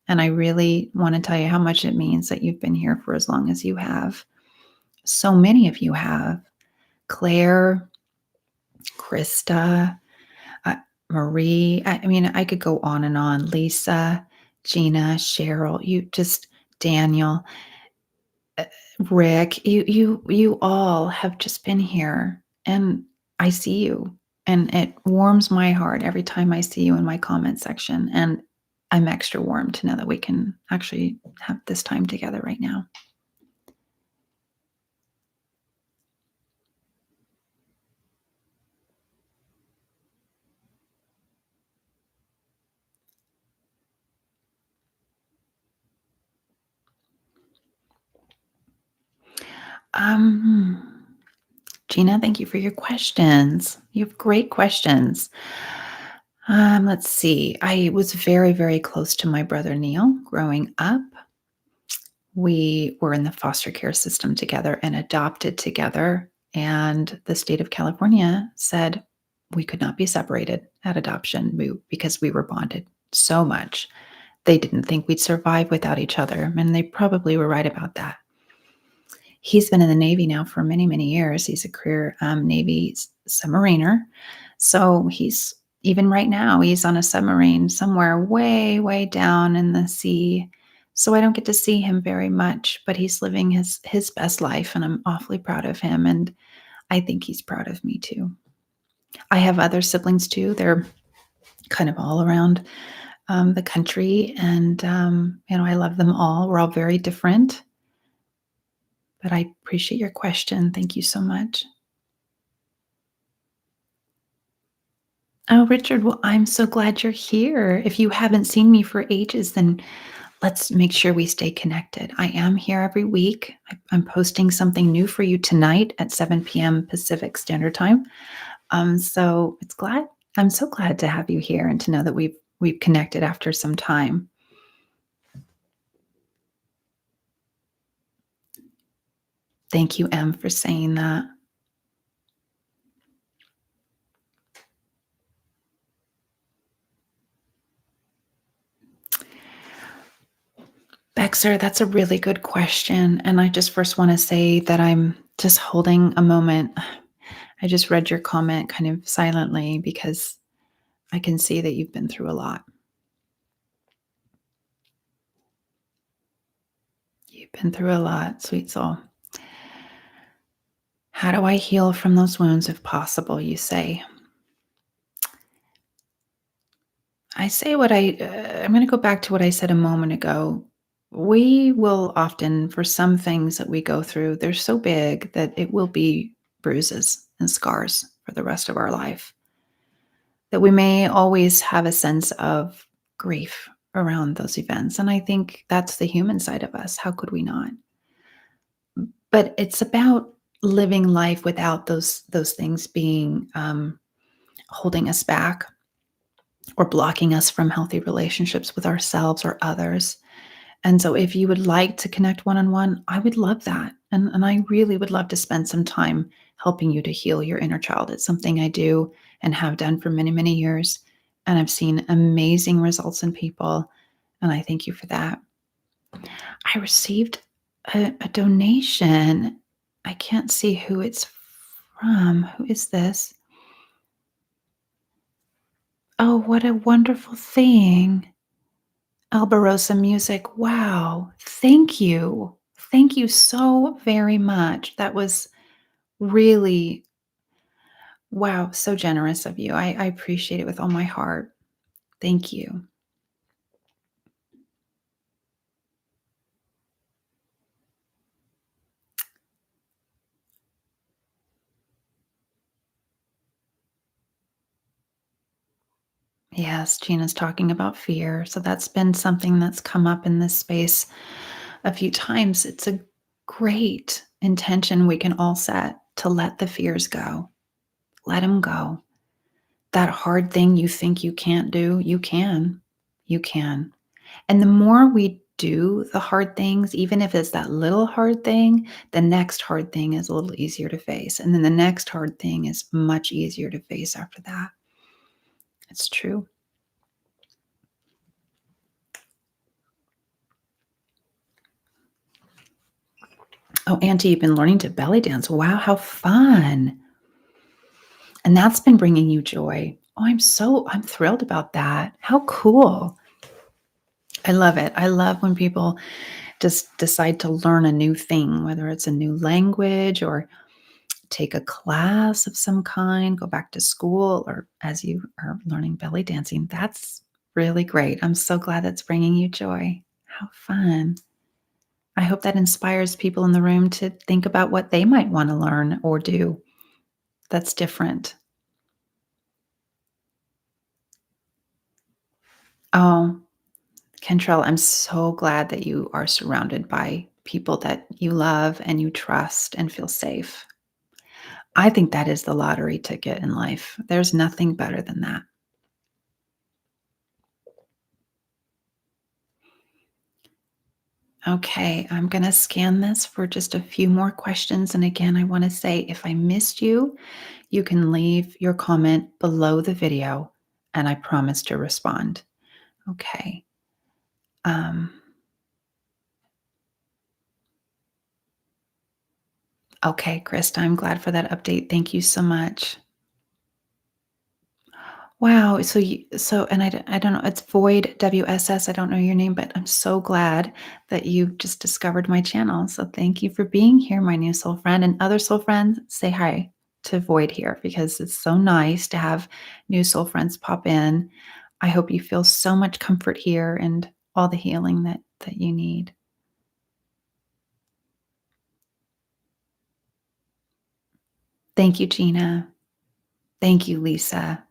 Speaker 1: And I really want to tell you how much it means that you've been here for as long as you have. So many of you have. Claire, Krista, uh, Marie. I mean, I could go on and on. Lisa, Gina, Cheryl, you just Daniel, uh, Rick. You all have just been here, and I see you, and it warms my heart every time I see you in my comment section. And I'm extra warm to know that we can actually have this time together right now. Um, Gina, thank you for your questions. You have great questions. Let's see. I was very, very close to my brother Neil growing up. We were in the foster care system together and adopted together. And the state of California said we could not be separated at adoption because we were bonded so much. They didn't think we'd survive without each other. And they probably were right about that. He's been in the Navy now for many, many years. He's a career Navy submariner. So he's even right now, he's on a submarine somewhere way, way down in the sea. So I don't get to see him very much, but he's living his best life, and I'm awfully proud of him. And I think he's proud of me too. I have other siblings too. They're kind of all around the country, and I love them all. We're all very different, but I appreciate your question. Thank you so much. Oh, Richard, well, I'm so glad you're here. If you haven't seen me for ages, then let's make sure we stay connected. I am here every week. I'm posting something new for you tonight at 7 p.m. Pacific Standard Time. So it's glad. I'm so glad to have you here and to know that we've connected after some time. Thank you, M, for saying that. Bexer, that's a really good question. And I just first want to say that I'm just holding a moment. I just read your comment kind of silently because I can see that you've been through a lot. You've been through a lot, sweet soul. How do I heal from those wounds if possible, you say? I say I'm going to go back to what I said a moment ago. We will often, for some things that we go through, they're so big that it will be bruises and scars for the rest of our life. That we may always have a sense of grief around those events. And I think that's the human side of us. How could we not? But it's about living life without those things being holding us back or blocking us from healthy relationships with ourselves or others. And so if you would like to connect one-on-one, I would love that. And I really would love to spend some time helping you to heal your inner child. It's something I do and have done for many, many years. And I've seen amazing results in people. And I thank you for that. I received a donation. I can't see who it's from. Who is this? Oh, what a wonderful thing. Alberosa Music. Wow. Thank you. Thank you so very much. That was really, wow, so generous of you. I appreciate it with all my heart. Thank you. Yes, Gina's talking about fear. So that's been something that's come up in this space a few times. It's a great intention we can all set to let the fears go. Let them go. That hard thing you think you can't do, you can. You can. And the more we do the hard things, even if it's that little hard thing, the next hard thing is a little easier to face. And then the next hard thing is much easier to face after that. It's true. Oh, Auntie, you've been learning to belly dance. Wow, how fun. And that's been bringing you joy. Oh, I'm thrilled about that. How cool. I love it. I love when people just decide to learn a new thing, whether it's a new language or take a class of some kind, go back to school, or as you are learning belly dancing. That's really great. I'm so glad that's bringing you joy. How fun. I hope that inspires people in the room to think about what they might want to learn or do that's different. Oh, Kentrell, I'm so glad that you are surrounded by people that you love and you trust and feel safe. I think that is the lottery ticket in life. There's nothing better than that. Okay, I'm going to scan this for just a few more questions. And again, I want to say if I missed you, you can leave your comment below the video and I promise to respond. Okay. Um, okay, Krista, I'm glad for that update. Thank you so much. Wow. And I don't know, it's Void WSS. I don't know your name, but I'm so glad that you just discovered my channel. So thank you for being here, my new soul friend. And other soul friends, say hi to Void here because it's so nice to have new soul friends pop in. I hope you feel so much comfort here and all the healing that you need. Thank you, Gina. Thank you, Lisa.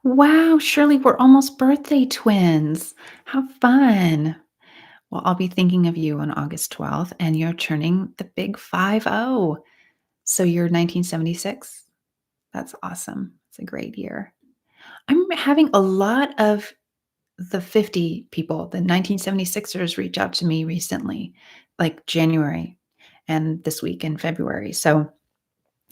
Speaker 1: Wow, Shirley, we're almost birthday twins. How fun. Well, I'll be thinking of you on August 12th, and you're turning the big 50. So you're 1976? That's awesome. It's a great year. I'm having a lot of the 50 people, the 1976ers reach out to me recently, like January and this week in February. So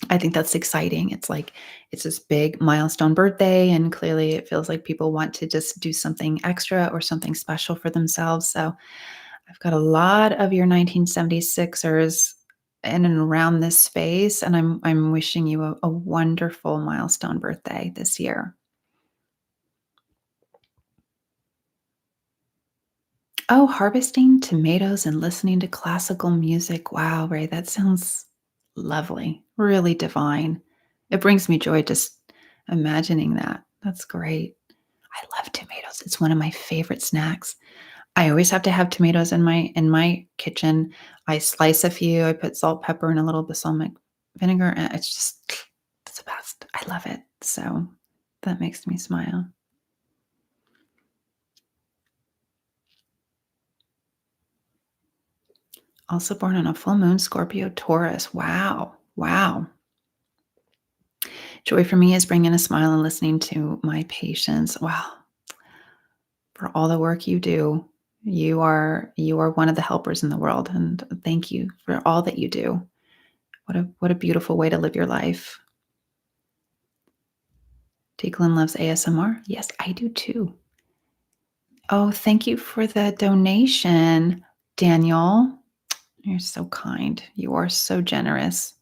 Speaker 1: I think that's exciting. It's like it's this big milestone birthday, and clearly it feels like people want to just do something extra or something special for themselves. So I've got a lot of your 1976ers in and around this space, and I'm wishing you a wonderful milestone birthday this year. Oh, harvesting tomatoes and listening to classical music. Wow, Ray, that sounds lovely, really divine. It brings me joy just imagining that. That's great. I love tomatoes. It's one of my favorite snacks. I always have to have tomatoes in my kitchen. I slice a few, I put salt, pepper, and a little balsamic vinegar, and it's just it's the best. I love it. So that makes me smile. Also born on a full moon, Scorpio, Taurus. Wow. Wow. Joy for me is bringing a smile and listening to my patients. Wow. For all the work you do, you are one of the helpers in the world, and thank you for all that you do. What a beautiful way to live your life. Declan loves ASMR. Yes, I do too. Oh, thank you for the donation, Daniel. You're so kind. You are so generous.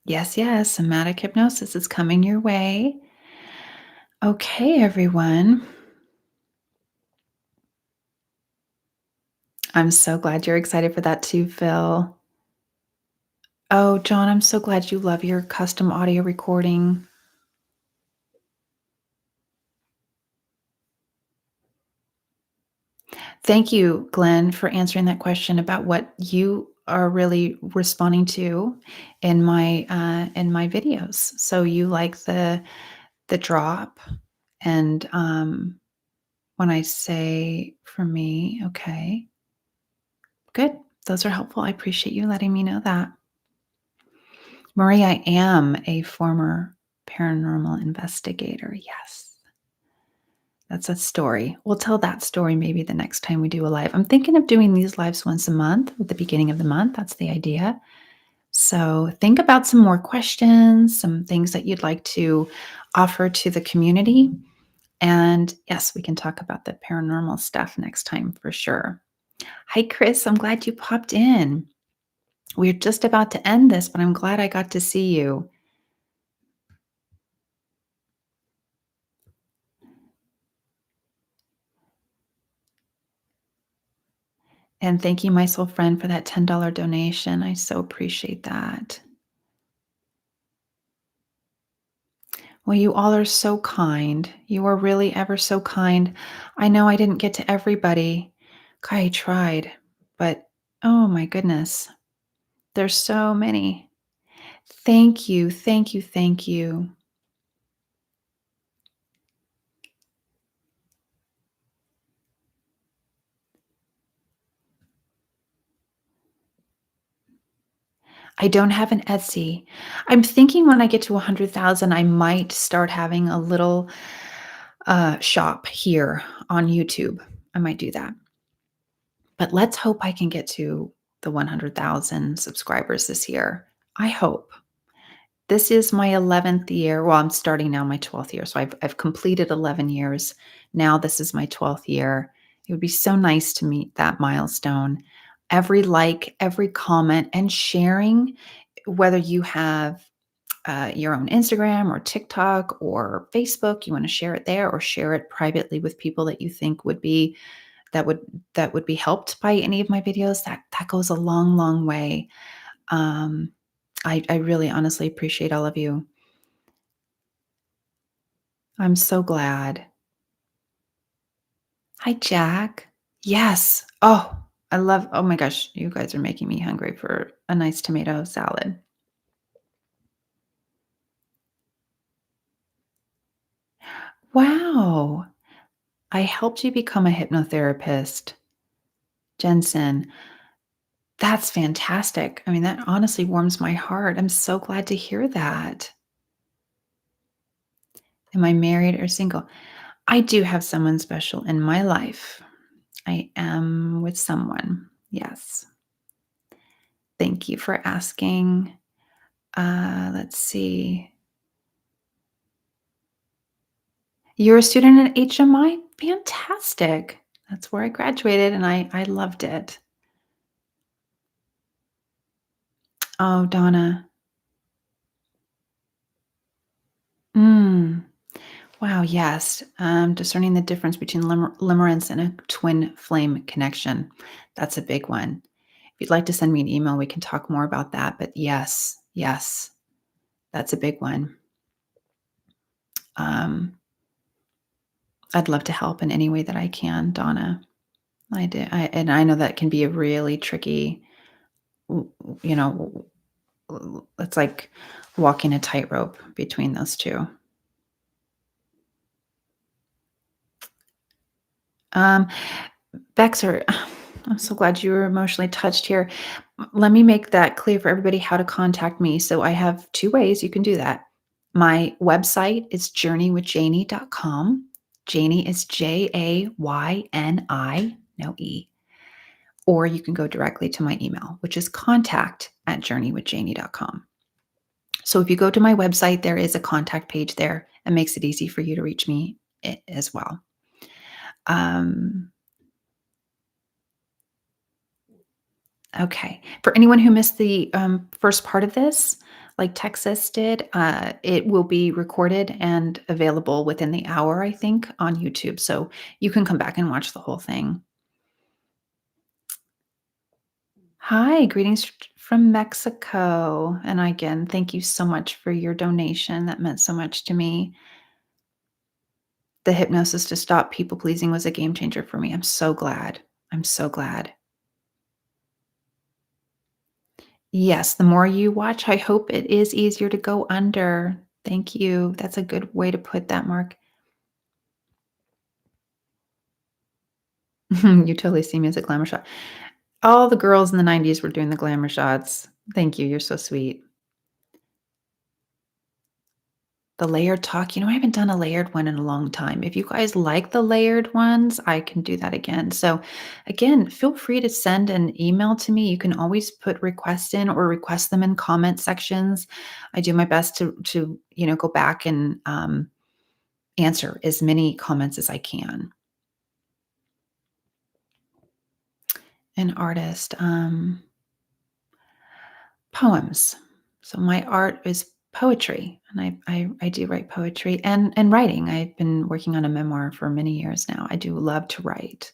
Speaker 1: Yes, yes, somatic hypnosis is coming your way. Okay, everyone. I'm so glad you're excited for that too, Phil. Oh, John, I'm so glad you love your custom audio recording. Thank you, Glenn, for answering that question about what you are really responding to in my videos. So you like the drop, and when I say for me, okay, good. Those are helpful. I appreciate you letting me know that. Marie, I am a former paranormal investigator. Yes. That's a story. We'll tell that story maybe the next time we do a live. I'm thinking of doing these lives once a month at the beginning of the month. That's the idea. So think about some more questions, some things that you'd like to offer to the community. And yes, we can talk about the paranormal stuff next time for sure. Hi, Chris. I'm glad you popped in. We're just about to end this, but I'm glad I got to see you. And thank you, my soul friend, for that $10 donation. I so appreciate that. Well, you all are so kind. You are really ever so kind. I know I didn't get to everybody. I tried, but oh my goodness, there's so many. Thank you. Thank you. Thank you. I don't have an Etsy. I'm thinking when I get to 100,000, I might start having a little shop here on YouTube. I might do that. But let's hope I can get to the 100,000 subscribers this year. I hope. This is my 11th year. Well, I'm starting now my 12th year. So I've completed 11 years. Now this is my 12th year. It would be so nice to meet that milestone. Every like, every comment, and sharing, whether you have your own Instagram or TikTok or Facebook, you want to share it there or share it privately with people that you think would be that would that would be helped by any of my videos. That goes a long, long way. Um, I really honestly appreciate all of you. I'm so glad. Hi, Jack. Yes. Oh my gosh, you guys are making me hungry for a nice tomato salad. Wow. I helped you become a hypnotherapist. Jensen, that's fantastic. I mean, that honestly warms my heart. I'm so glad to hear that. Am I married or single? I do have someone special in my life. I am with someone. Yes. Thank you for asking. Let's see. You're a student at HMI? Fantastic. That's where I graduated and I loved it. Oh, Donna. Mm. Wow, yes. Discerning the difference between limerence and a twin flame connection. That's a big one. If you'd like to send me an email, we can talk more about that. But yes, yes, that's a big one. Um, I'd love to help in any way that I can, Donna. I do. And I know that can be a really tricky, you know, it's like walking a tightrope between those two. Um, Bexer, I'm so glad you were emotionally touched here. Let me make that clear for everybody how to contact me. So I have two ways you can do that. My website is journeywithjayni.com. Jayni is Jayni, no E. Or you can go directly to my email, which is contact@journeywithjayni.com. So if you go to my website, there is a contact page there. It makes it easy for you to reach me as well. Um, Okay. For anyone who missed the, first part of this, like Texas did, it will be recorded and available within the hour, I think, on YouTube, so you can come back and watch the whole thing. Hi, greetings from Mexico, and again, thank you so much for your donation, that meant so much to me. The hypnosis to stop people pleasing was a game changer for me. I'm so glad. I'm so glad. Yes, the more you watch, I hope it is easier to go under. Thank you. That's a good way to put that, Mark. You totally see me as a glamour shot. All the girls in the 90s were doing the glamour shots. Thank you. You're so sweet. The layered talk, I haven't done a layered one in a long time. If you guys like the layered ones, I can do that again. So, again, feel free to send an email to me. You can always put requests in or request them in comment sections. I do my best to go back and answer as many comments as I can. An artist, poems. So my art is poetry, and I do write poetry and writing. I've been working on a memoir for many years now. I do love to write.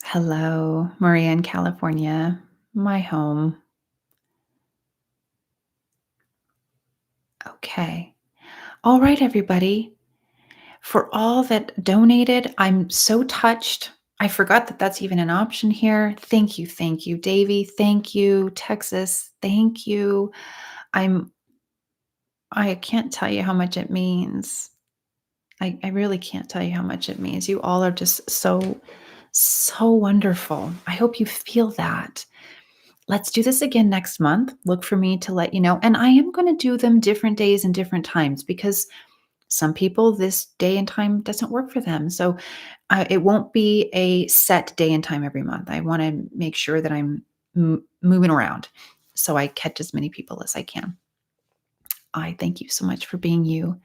Speaker 1: Hello, Maria in California, my home. Okay. All right, everybody. For all that donated, I'm so touched. I forgot that that's even an option here. Thank you. Thank you, Davy. Thank you, Texas. Thank you. I can't tell you how much it means. I really can't tell you how much it means. You all are just so, so wonderful. I hope you feel that. Let's do this again next month. Look for me to let you know. And I am going to do them different days and different times because some people, this day and time doesn't work for them. So it won't be a set day and time every month. I want to make sure that I'm moving around so I catch as many people as I can. I thank you so much for being you.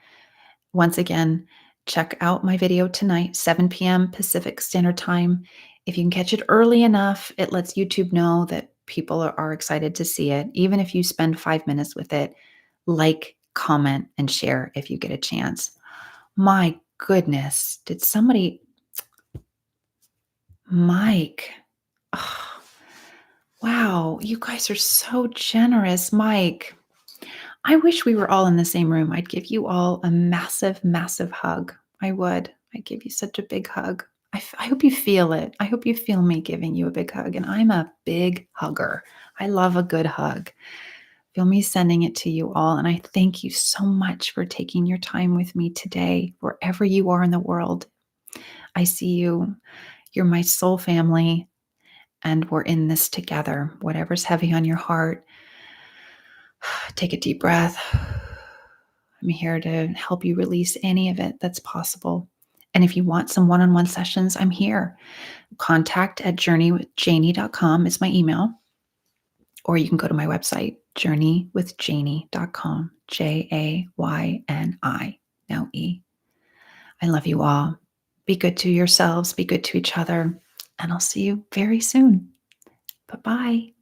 Speaker 1: Once again, check out my video tonight, 7 p.m. Pacific Standard Time. If you can catch it early enough, it lets YouTube know that people are excited to see it. Even if you spend 5 minutes with it, like, comment, and share if you get a chance. My goodness, did somebody, Mike, oh, wow, you guys are so generous, Mike. I wish we were all in the same room. I'd give you all a massive, massive hug. I would. I'd give you such a big hug. I hope you feel it. I hope you feel me giving you a big hug. And I'm a big hugger. I love a good hug. Feel me sending it to you all. And I thank you so much for taking your time with me today, wherever you are in the world. I see you. You're my soul family, and we're in this together. Whatever's heavy on your heart, take a deep breath. I'm here to help you release any of it that's possible. And if you want some one on one sessions, I'm here. Contact at journeywithjayni.com is my email, or you can go to my website, journeywithjayni.com, Jayni, no E. I love you all. Be good to yourselves, be good to each other, and I'll see you very soon. Bye bye.